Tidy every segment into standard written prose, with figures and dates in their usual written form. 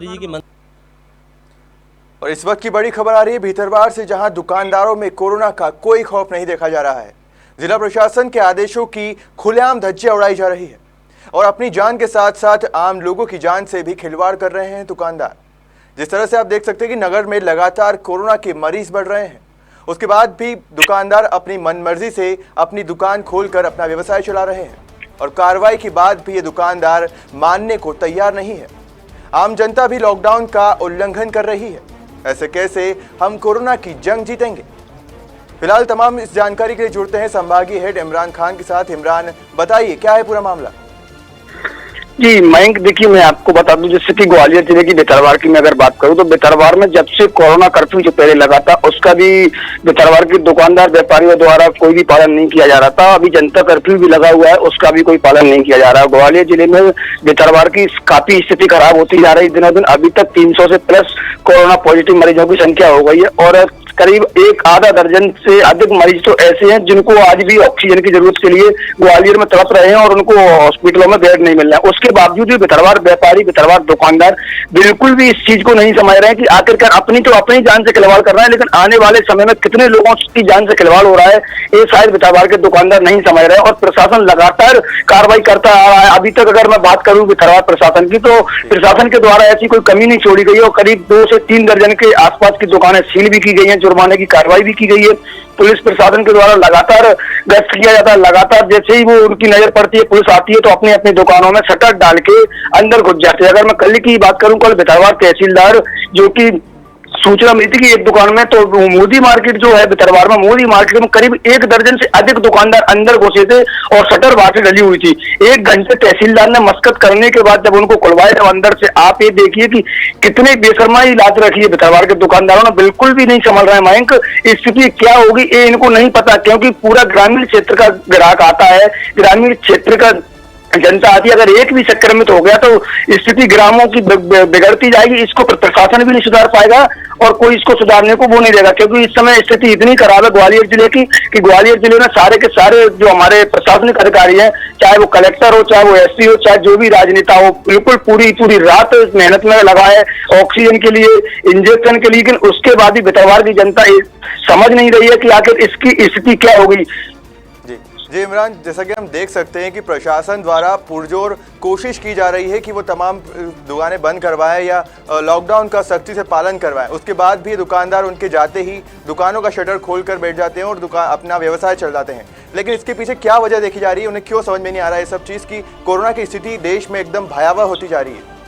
जी की मन... और इस वक्त की बड़ी खबर आ रही है भीतरवार से, जहां दुकानदारों में कोरोना का कोई खौफ नहीं देखा जा रहा है। जिला प्रशासन के आदेशों की खुलेआम धज्जियां उड़ाई जा रही है और अपनी जान के साथ साथ आम लोगों की जान से भी खिलवाड़ कर रहे हैं दुकानदार। जिस तरह से आप देख सकते हैं कि नगर में लगातार कोरोना के मरीज बढ़ रहे हैं, उसके बाद भी दुकानदार अपनी मनमर्जी से अपनी दुकान खोलकर अपना व्यवसाय चला रहे हैं और कार्रवाई के बाद भी ये दुकानदार मानने को तैयार नहीं है। आम जनता भी लॉकडाउन का उल्लंघन कर रही है। ऐसे कैसे हम कोरोना की जंग जीतेंगे? फिलहाल तमाम इस जानकारी के लिए जुड़ते हैं संभागीय हेड इमरान खान के साथ। इमरान, बताइए क्या है पूरा मामला? जी मयंक, देखिए मैं आपको बता दूं, जैसे कि ग्वालियर जिले की भितरवार की मैं अगर बात करूं तो भितरवार में जब से कोरोना कर्फ्यू जो पहले लगा था उसका भी भितरवार के दुकानदार व्यापारियों द्वारा कोई भी पालन नहीं किया जा रहा था। अभी जनता कर्फ्यू भी लगा हुआ है, उसका भी कोई पालन नहीं किया जा रहा है। ग्वालियर जिले में भितरवार की काफी स्थिति खराब होती जा रही है दिनों दिन। अभी तक 300 से प्लस कोरोना पॉजिटिव मरीजों की संख्या हो गई है और करीब एक आधा दर्जन से अधिक मरीज तो ऐसे हैं जिनको आज भी ऑक्सीजन की जरूरत के लिए ग्वालियर में तड़प रहे हैं और उनको हॉस्पिटलों में बेड नहीं मिल रहा है। उसके बावजूद भी भितरवार व्यापारी, भितरवार दुकानदार बिल्कुल भी इस चीज को नहीं समझ रहे हैं कि आखिरकार अपनी जान से खिलवाड़ कर रहे हैं, लेकिन आने वाले समय में कितने लोगों की जान से खिलवाड़ हो रहा है ये शायद भितरवार के दुकानदार नहीं समझ रहे हैं और प्रशासन लगातार कार्रवाई करता आ रहा है। अभी तक अगर मैं बात करूं भितरवार प्रशासन की, तो प्रशासन के द्वारा ऐसी कोई कमी नहीं छोड़ी गई और करीब 2 से 3 दर्जन के आसपास की दुकानें सील भी की गई हैं, जुर्माने की कार्रवाई भी की गई है। पुलिस प्रशासन के द्वारा लगातार गश्त किया जाता है। लगातार जैसे ही वो उनकी नजर पड़ती है, पुलिस आती है तो अपनी अपनी दुकानों में शटर डाल के अंदर घुस जाते हैं। अगर मैं कल की बात करूं, कल भितरवार तहसीलदार जो कि सूचना मिली थी कि एक दुकान में, तो मोदी मार्केट जो है भितरवार में, मोदी मार्केट में करीब 1 दर्जन से अधिक दुकानदार अंदर घुसे थे और शटर बाहर से डली हुई थी। 1 घंटे तहसीलदार ने मशक्कत करने के बाद जब उनको खुलवाए जब अंदर से, आप ये देखिए कि कितने बेशर्माई लात रखी है भितरवार के दुकानदारों ने। बिल्कुल भी नहीं संभल रहे हैं मयंक। स्थिति क्या होगी ये इनको नहीं पता, क्योंकि पूरा ग्रामीण क्षेत्र का ग्राहक आता है, ग्रामीण क्षेत्र का जनता आती है। अगर एक भी संक्रमित हो गया तो स्थिति ग्रामों की बिगड़ती जाएगी। इसको प्रशासन भी नहीं सुधार पाएगा और कोई इसको सुधारने को वो नहीं देगा, क्योंकि इस समय स्थिति इतनी खराब है ग्वालियर जिले की कि ग्वालियर जिले में सारे के सारे जो हमारे प्रशासनिक अधिकारी हैं, चाहे वो कलेक्टर हो, चाहे वो एसपी हो, चाहे जो भी राजनेता हो, बिल्कुल पूरी रात मेहनत में लगा है ऑक्सीजन के लिए, इंजेक्शन के लिए। लेकिन उसके बाद भी भितरवार की जनता समझ नहीं रही है कि आखिर इसकी स्थिति क्या होगी। जी इमरान, जैसा कि हम देख सकते हैं कि प्रशासन द्वारा पुरजोर कोशिश की जा रही है कि वो तमाम दुकानें बंद करवाएं या लॉकडाउन का सख्ती से पालन करवाएं। उसके बाद भी दुकानदार उनके जाते ही दुकानों का शटर खोलकर बैठ जाते हैं और अपना व्यवसाय चल जाते हैं। लेकिन इसके पीछे क्या वजह देखी जा रही है? उन्हें क्यों समझ में नहीं आ रहा है सब चीज़ की कोरोना की स्थिति देश में एकदम भयावह होती जा रही है?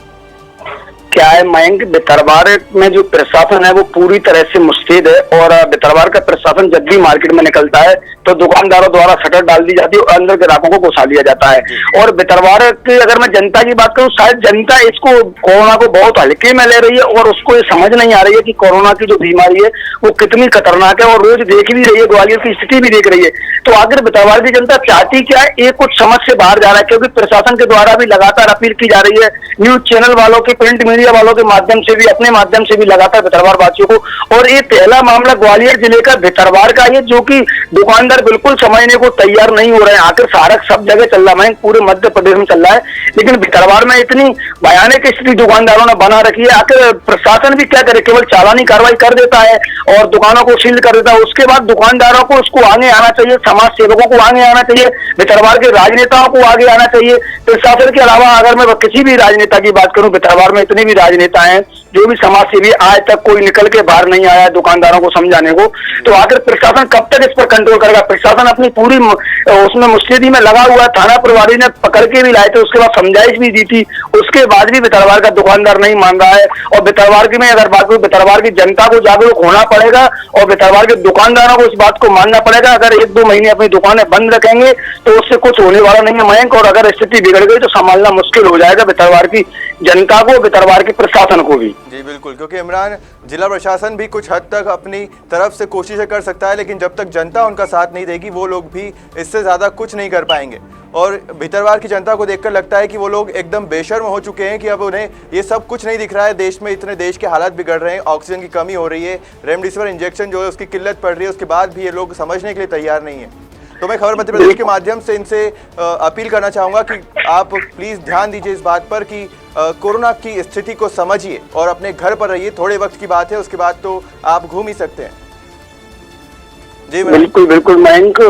क्या है मयंक, भितरवार में जो प्रशासन है वो पूरी तरह से मुस्तैद है और भितरवार का प्रशासन जब भी मार्केट में निकलता है तो दुकानदारों द्वारा शटर डाल दी जाती है और अंदर ग्राहकों को घुसा लिया जाता है। और भितरवार की अगर मैं जनता की बात करूं, शायद जनता इसको कोरोना को बहुत हल्के में ले रही है और उसको ये समझ नहीं आ रही है कि कोरोना की जो बीमारी है वो कितनी खतरनाक है और रोज देख भी रही है, ग्वालियर की स्थिति भी देख रही है। तो आखिर भितरवार की जनता चाहती क्या है, ये कुछ समझ से बाहर जा रहा है, क्योंकि प्रशासन के द्वारा भी लगातार अपील की जा रही है, न्यूज चैनल वालों के, प्रिंट मीडिया वालों के माध्यम से भी, अपने माध्यम से भी लगातार भितरवार वासियों को। और ये पहला मामला ग्वालियर जिले का भितरवार का है जो कि दुकानदार बिल्कुल समझने को तैयार नहीं हो रहे हैं। आखिर सारा सब जगह चल रहा है, पूरे मध्य प्रदेश में चल रहा है, लेकिन भितरवार में इतनी भयानक स्थिति दुकानदारों ने बना रखी है। आखिर प्रशासन भी क्या करे, केवल चालानी कार्रवाई कर देता है और दुकानों को सील कर देता है। उसके बाद दुकानदारों को उसको आगे आना चाहिए, समाज सेवकों को आगे आना चाहिए, भितरवार के राजनेताओं को आगे आना चाहिए। प्रशासन के अलावा अगर मैं किसी भी राजनेता की बात करूं, भितरवार में इतने भी राजनेता हैं जो भी समाज सेवी, आज तक कोई निकल के बाहर नहीं आया दुकानदारों को समझाने को। तो आखिर प्रशासन कब तक इस पर कंट्रोल करेगा? प्रशासन अपनी पूरी उसमें मुस्तैदी में लगा हुआ है। थाना प्रभारी ने पकड़ के भी लाए थे, उसके बाद समझाइश भी दी थी, उसके बाद भी भितरवार का दुकानदार नहीं मान रहा है। और भितरवार की में अगर बात करूं, भितरवार की जनता को जागरूक होना पड़ेगा और भितरवार के दुकानदारों को इस बात को मानना पड़ेगा। अगर 1-2 महीने अपनी दुकानें बंद रखेंगे तो उससे कुछ होने वाला नहीं है मयंक, और अगर स्थिति बिगड़ गई तो संभालना मुश्किल हो जाएगा भितरवार की जनता को, भितरवार के प्रशासन को भी। जी बिल्कुल, क्योंकि इमरान, जिला प्रशासन भी कुछ हद तक अपनी तरफ से कोशिशें कर सकता है, लेकिन जब तक जनता उनका साथ नहीं देगी वो लोग भी इससे ज़्यादा कुछ नहीं कर पाएंगे। और भितरवार की जनता को देखकर लगता है कि वो लोग एकदम बेशर्म हो चुके हैं कि अब उन्हें ये सब कुछ नहीं दिख रहा है। देश में इतने देश के हालात बिगड़ रहे हैं, ऑक्सीजन की कमी हो रही है, रेमडेसिविर इंजेक्शन जो है उसकी किल्लत पड़ रही है, उसके बाद भी ये लोग समझने के लिए तैयार नहीं है। तो मैं खबर मध्य प्रदेश के माध्यम से इनसे अपील करना चाहूंगा कि आप प्लीज ध्यान दीजिए इस बात पर कि कोरोना की स्थिति को समझिए और अपने घर पर रहिए। थोड़े वक्त की बात है, उसके बाद तो आप घूम ही सकते हैं। जी बिल्कुल बिल्कुल मयंक,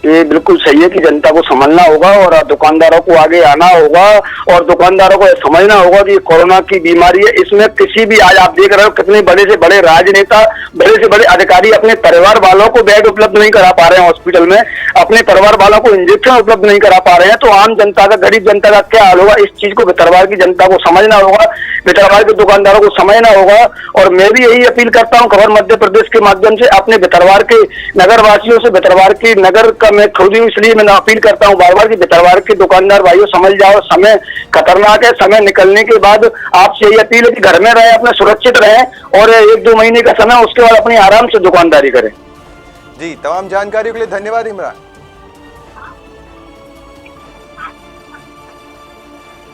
ये बिल्कुल सही है कि जनता को समझना होगा और दुकानदारों को आगे आना होगा और दुकानदारों को समझना होगा कि कोरोना की बीमारी है। इसमें किसी भी, आज आप देख रहे हो कितने बड़े से बड़े राजनेता, बड़े से बड़े अधिकारी अपने परिवार वालों को बेड उपलब्ध नहीं करा पा रहे हैं हॉस्पिटल में, अपने परिवार वालों को इंजेक्शन उपलब्ध नहीं करा पा रहे हैं, तो आम जनता का, गरीब जनता का क्या हाल होगा। इस चीज को भितरवार की जनता को समझना होगा, भितरवार के दुकानदारों को समझना होगा। और मैं भी यही अपील करता हूँ खबर मध्य प्रदेश के माध्यम से अपने भितरवार के नगर वासियों से, भितरवार की नगर का मैं खुद ही, इसलिए मैं अपील करता हूँ बार बार कि भितरवार के दुकानदार भाइयों समझ जाओ, समय खतरनाक है। समय निकलने के बाद आपसे यही अपील है कि घर में रहें, अपने सुरक्षित रहें और 1-2 महीने का समय, उसके बाद अपनी आराम से दुकानदारी करें। जी, तमाम जानकारियों के लिए धन्यवाद इमरान।